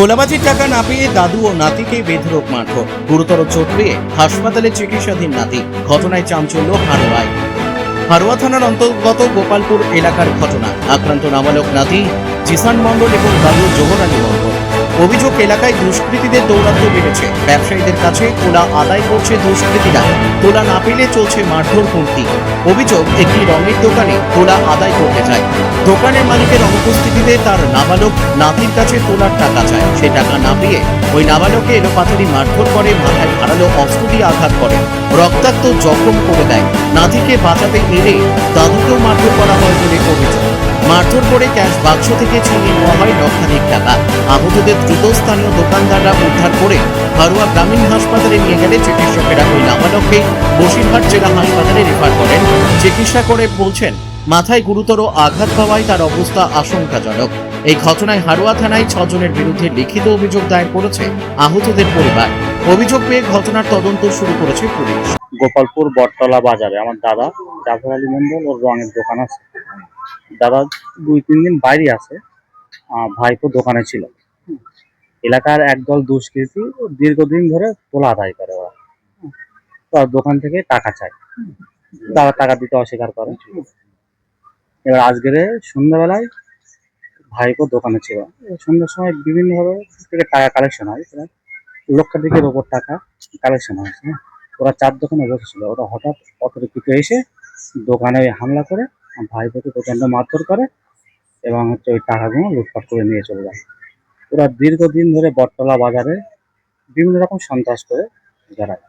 তোলাবাজির টাকা না পেয়ে দাদু ও নাতিকে বেধড়ক মারধর, গুরুতর চোট পেয়ে হাসপাতালে চিকিৎসাধীন নাতি। ঘটনায় চাঞ্চল্য হারোয়ায়। হারোয়া থানার অন্তর্গত গোপালপুর এলাকার ঘটনা। আক্রান্ত নাবালক নাতি জিসান মণ্ডল এবং দাদু জোহর আলী মণ্ডল। অভিযোগ, এলাকায় দুষ্কৃতীদের দৌরাত্ম্য বেড়েছে। ব্যবসায়ীদের কাছে তোলা আদায় করছে দুষ্কৃতীরা। তোলা না পেলে চলছে মারধর হুমকি। অভিযোগ, একটি রঙের দোকানে তোলা আদায় করতে যায়। দোকানের মালিকের অনুপস্থিতিতে তার নাবালক নাতির কাছে তোলার টাকা চায়। সে টাকা না পেয়ে ওই নাবালককে এলোপাথারি মারধর করে, মাথায় ধারালো অস্ত্র দিয়ে আঘাত করে, রক্তাক্ত জখম করে দেয়। নাতিকে বাঁচাতে এলে দাদুকেও মারধর করা হয় বলে অভিযোগ। মারধর করে ক্যাশ বাক্স থেকে ছিনিয়ে নেওয়া হয় লক্ষাধিক টাকা। আহতদের দ্রুত স্থানীয় দোকানদাররা উদ্ধার করে হারোয়া গ্রামীণ হাসপাতালে নিয়ে গেলে চিকিৎসকেরা ওই নাবালককে বসিরহাট জেলা হাসপাতালে রেফার করেন। চিকিৎসা করে বলছেন, মাথায় গুরুতর আঘাত পাওয়ায় তার অবস্থা আশঙ্কাজনক। এই ঘটনায় হারোয়া থানায় 6 জনের বিরুদ্ধে লিখিত অভিযোগ দায়ের করেছে আহতদের পরিবার। অভিযোগ পেয়ে ঘটনার তদন্ত শুরু করেছে পুলিশ। গোপালপুর বটতলা বাজারে আমার দাদা জাফর আলী মন্ডল ওর রঙের দোকান আছে। দাদা 2-3 দিন বাইরে আছে, ভাইপো দোকানে ছিল। এলাকার একদল দুষ্কৃতী দীর্ঘদিন ধরে তোলা আদায় করে ওরা। তো দোকান থেকে টাকা চায়, দাদা টাকা দিতে অস্বীকার করে। এবার আজকের সন্ধ্যাবেলায় ভাইপো দোকানে ছিল। সন্ধ্যার সময় বিভিন্নভাবে থেকে টাকা কালেকশন হয়, প্রায় লক্ষাধিকের ওপর টাকা কালেকশন হয়েছে। ওরা 4 দোকানে বসেছিল। ওরা হঠাৎ অতর্কিত এসে দোকানে হামলা করে ভাইপোকে প্রচন্ড মারধর করে এবং ওই টাকাগুলো লুটপাট করে নিয়ে চলে যায়। ওরা দীর্ঘদিন ধরে বটতলা বাজারে বিভিন্ন রকম সন্ত্রাস করে বেড়ায়।